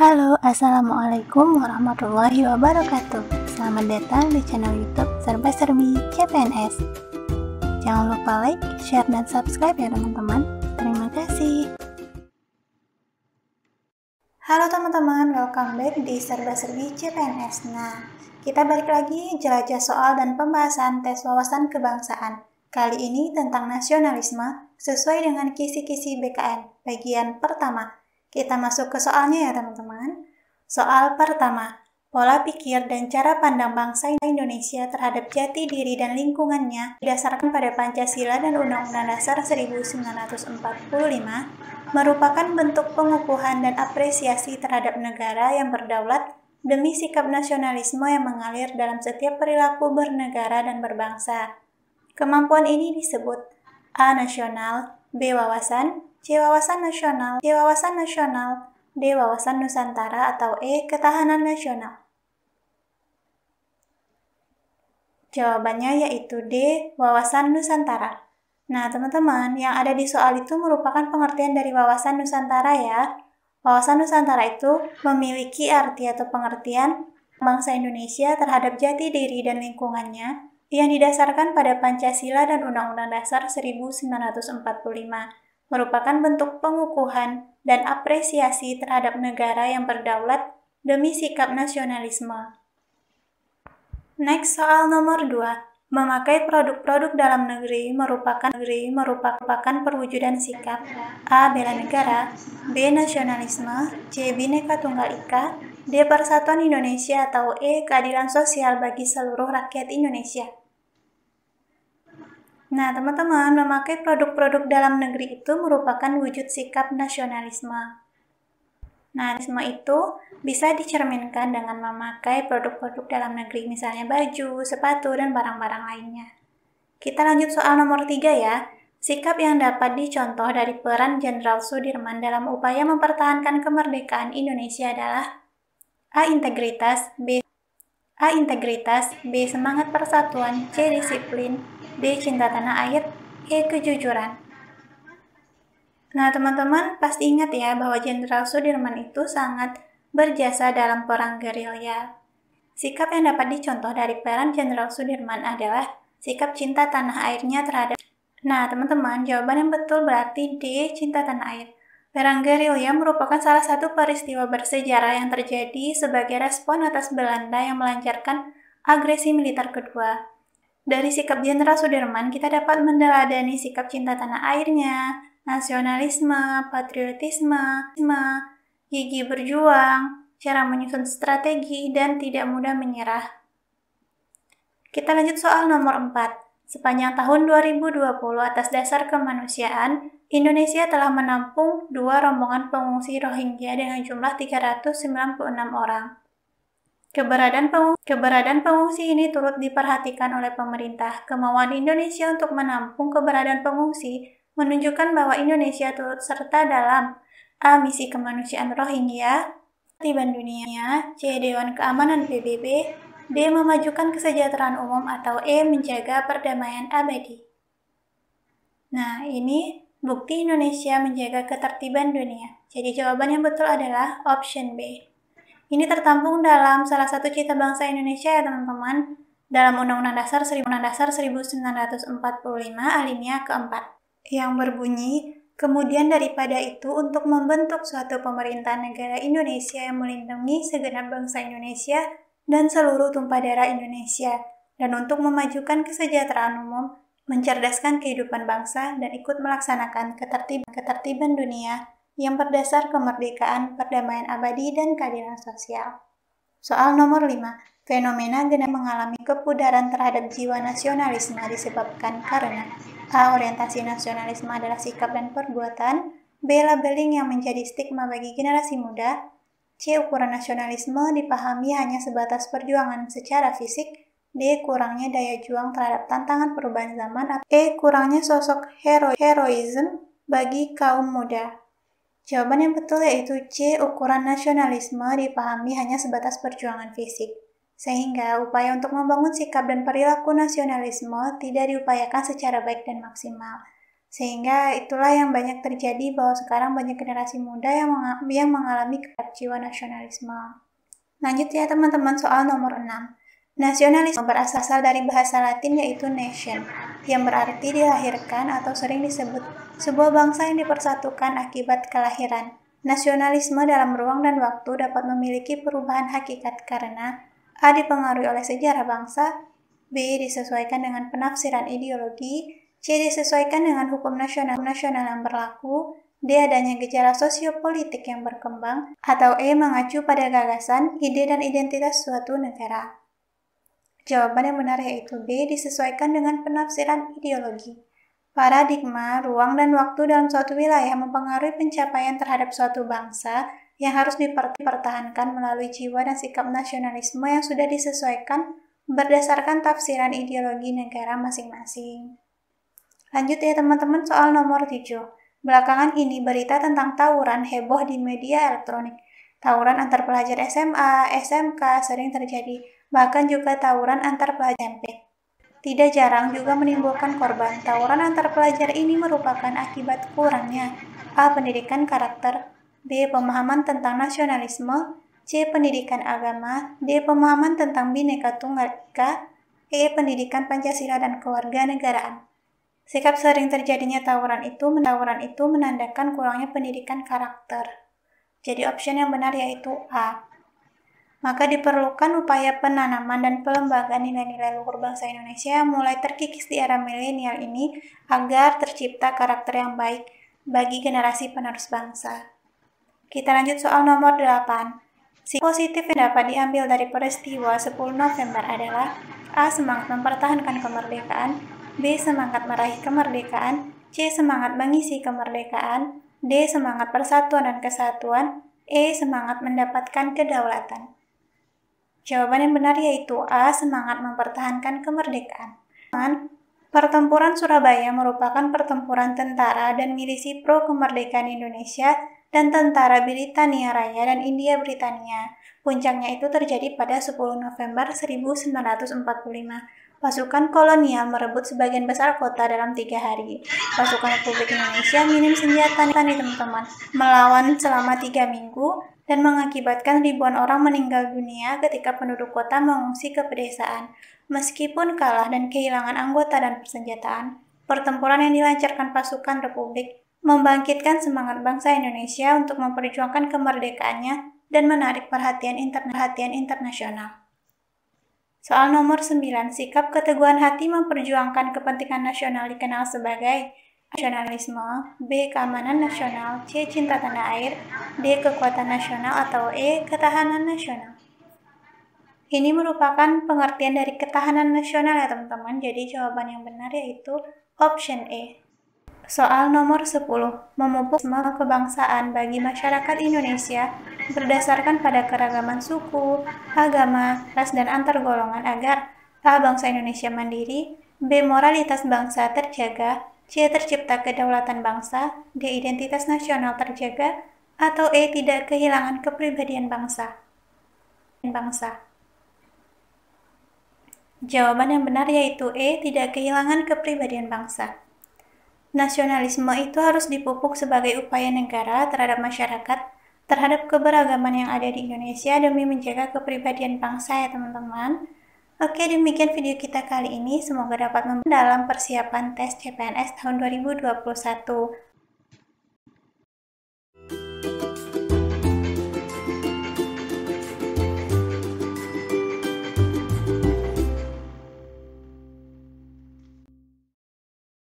Halo, Assalamualaikum warahmatullahi wabarakatuh. Selamat datang di channel YouTube Serba-Serbi CPNS. Jangan lupa like, share, dan subscribe ya teman-teman. Terima kasih. Halo teman-teman, welcome back di Serba-Serbi CPNS. Nah, kita balik lagi jelajah soal dan pembahasan tes wawasan kebangsaan. Kali ini tentang nasionalisme sesuai dengan kisi-kisi BKN, bagian pertama. Kita masuk ke soalnya ya teman-teman. Soal pertama, pola pikir dan cara pandang bangsa Indonesia terhadap jati diri dan lingkungannya didasarkan pada Pancasila dan Undang-Undang Dasar 1945 merupakan bentuk pengukuhan dan apresiasi terhadap negara yang berdaulat demi sikap nasionalisme yang mengalir dalam setiap perilaku bernegara dan berbangsa. Kemampuan ini disebut A. Nasional, B. Wawasan, C. Wawasan nasional, C. Wawasan nasional, D. Wawasan Nusantara, atau E. Ketahanan nasional. Jawabannya yaitu D. Wawasan Nusantara. Nah, teman-teman, yang ada di soal itu merupakan pengertian dari wawasan Nusantara ya. Wawasan Nusantara itu memiliki arti atau pengertian bangsa Indonesia terhadap jati diri dan lingkungannya yang didasarkan pada Pancasila dan Undang-Undang Dasar 1945. Merupakan bentuk pengukuhan dan apresiasi terhadap negara yang berdaulat demi sikap nasionalisme. Next, soal nomor 2. Memakai produk-produk dalam negeri merupakan perwujudan sikap A. Bela negara, B. Nasionalisme, C. Bhinneka Tunggal Ika, D. Persatuan Indonesia, atau E. Keadilan sosial bagi seluruh rakyat Indonesia. Nah, teman-teman, memakai produk-produk dalam negeri itu merupakan wujud sikap nasionalisme. Nasionalisme itu bisa dicerminkan dengan memakai produk-produk dalam negeri, misalnya baju, sepatu, dan barang-barang lainnya. Kita lanjut soal nomor 3 ya. Sikap yang dapat dicontoh dari peran Jenderal Sudirman dalam upaya mempertahankan kemerdekaan Indonesia adalah A. Integritas, B. Semangat persatuan, C. Disiplin, D. Cinta tanah air, E. Kejujuran. Nah, teman-teman pasti ingat ya bahwa Jenderal Sudirman itu sangat berjasa dalam perang gerilya. Sikap yang dapat dicontoh dari peran Jenderal Sudirman adalah sikap cinta tanah airnya terhadap. Nah, teman-teman, jawaban yang betul berarti D. Cinta tanah air. Perang gerilya merupakan salah satu peristiwa bersejarah yang terjadi sebagai respon atas Belanda yang melancarkan agresi militer kedua. Dari sikap Jenderal Sudirman, kita dapat meneladani sikap cinta tanah airnya, nasionalisme, patriotisme, gigi berjuang, cara menyusun strategi, dan tidak mudah menyerah. Kita lanjut soal nomor 4. Sepanjang tahun 2020 atas dasar kemanusiaan, Indonesia telah menampung 2 rombongan pengungsi Rohingya dengan jumlah 396 orang. Keberadaan pengungsi ini turut diperhatikan oleh pemerintah. Kemauan Indonesia untuk menampung keberadaan pengungsi menunjukkan bahwa Indonesia turut serta dalam A. Misi kemanusiaan Rohingya, Ketertiban Dunia, C. Dewan Keamanan PBB, D. Memajukan kesejahteraan umum, atau E. Menjaga perdamaian abadi. Nah, ini bukti Indonesia menjaga ketertiban dunia. Jadi jawaban yang betul adalah option B. Ini tertampung dalam salah satu cita bangsa Indonesia ya teman-teman, dalam Undang-Undang Dasar 1945 alinea keempat, yang berbunyi, kemudian daripada itu untuk membentuk suatu pemerintahan negara Indonesia yang melindungi segenap bangsa Indonesia dan seluruh tumpah darah Indonesia, dan untuk memajukan kesejahteraan umum, mencerdaskan kehidupan bangsa, dan ikut melaksanakan ketertiban dunia yang berdasar kemerdekaan, perdamaian abadi, dan keadilan sosial. Soal nomor 5. Fenomena generasi mengalami kepudaran terhadap jiwa nasionalisme disebabkan karena A. Orientasi nasionalisme adalah sikap dan perbuatan, B. Labeling yang menjadi stigma bagi generasi muda, C. Ukuran nasionalisme dipahami hanya sebatas perjuangan secara fisik, D. Kurangnya daya juang terhadap tantangan perubahan zaman, atau E. Kurangnya sosok heroisme bagi kaum muda. Jawaban yang betul yaitu C. Ukuran nasionalisme dipahami hanya sebatas perjuangan fisik, sehingga upaya untuk membangun sikap dan perilaku nasionalisme tidak diupayakan secara baik dan maksimal. Sehingga itulah yang banyak terjadi bahwa sekarang banyak generasi muda yang mengalami jiwa nasionalisme. Lanjut ya teman-teman, soal nomor 6. Nasionalisme berasal dari bahasa Latin yaitu nation, yang berarti dilahirkan atau sering disebut sebuah bangsa yang dipersatukan akibat kelahiran. Nasionalisme dalam ruang dan waktu dapat memiliki perubahan hakikat karena A. dipengaruhi oleh sejarah bangsa, B. disesuaikan dengan penafsiran ideologi, C. disesuaikan dengan hukum nasional yang berlaku, D. adanya gejala sosiopolitik yang berkembang, atau E. mengacu pada gagasan, ide, dan identitas suatu negara. Jawaban yang benar yaitu B. disesuaikan dengan penafsiran ideologi. Paradigma, ruang, dan waktu dalam suatu wilayah mempengaruhi pencapaian terhadap suatu bangsa yang harus dipertahankan melalui jiwa dan sikap nasionalisme yang sudah disesuaikan berdasarkan tafsiran ideologi negara masing-masing. Lanjut ya teman-teman, soal nomor 7. Belakangan ini berita tentang tawuran heboh di media elektronik. Tawuran antar pelajar SMA, SMK sering terjadi, bahkan juga tawuran antar pelajar SMP. Tidak jarang juga menimbulkan korban. Tawuran antar pelajar ini merupakan akibat kurangnya A. pendidikan karakter, B. pemahaman tentang nasionalisme, C. pendidikan agama, D. pemahaman tentang Bhinneka Tunggal Ika, E. pendidikan Pancasila dan kewarganegaraan. Sikap sering terjadinya tawuran itu menandakan kurangnya pendidikan karakter. Jadi option yang benar yaitu A. Maka diperlukan upaya penanaman dan pelembagaan nilai-nilai luhur bangsa Indonesia yang mulai terkikis di era milenial ini agar tercipta karakter yang baik bagi generasi penerus bangsa. Kita lanjut soal nomor 8. Sikap positif yang dapat diambil dari peristiwa 10 November adalah A. semangat mempertahankan kemerdekaan, B. semangat meraih kemerdekaan, C. semangat mengisi kemerdekaan, D. semangat persatuan dan kesatuan, E. semangat mendapatkan kedaulatan. Jawaban yang benar yaitu A. semangat mempertahankan kemerdekaan. Pertempuran Surabaya merupakan pertempuran tentara dan milisi pro kemerdekaan Indonesia dan tentara Britania Raya dan India Britania. Puncaknya itu terjadi pada 10 November 1945. Pasukan kolonial merebut sebagian besar kota dalam 3 hari. Pasukan Republik Indonesia minim senjata nih teman-teman, melawan selama 3 minggu dan mengakibatkan ribuan orang meninggal dunia ketika penduduk kota mengungsi ke pedesaan. Meskipun kalah dan kehilangan anggota dan persenjataan, pertempuran yang dilancarkan pasukan Republik membangkitkan semangat bangsa Indonesia untuk memperjuangkan kemerdekaannya dan menarik perhatian internasional. Soal nomor 9, sikap keteguhan hati memperjuangkan kepentingan nasional dikenal sebagai nasionalisme, B. keamanan nasional, C. cinta tanah air, D. kekuatan nasional, atau E. ketahanan nasional. Ini merupakan pengertian dari ketahanan nasional ya teman-teman, jadi jawaban yang benar yaitu option E. Soal nomor 10, memupuk kebangsaan bagi masyarakat Indonesia berdasarkan pada keragaman suku, agama, ras, dan antar golongan agar A. bangsa Indonesia mandiri, B. moralitas bangsa terjaga, C. tercipta kedaulatan bangsa, D. identitas nasional terjaga, atau E. tidak kehilangan kepribadian bangsa. Jawaban yang benar yaitu E. tidak kehilangan kepribadian bangsa. Nasionalisme itu harus dipupuk sebagai upaya negara terhadap masyarakat, terhadap keberagaman yang ada di Indonesia demi menjaga kepribadian bangsa ya teman-teman. Oke, demikian video kita kali ini. Semoga dapat membantu dalam persiapan tes CPNS tahun 2021.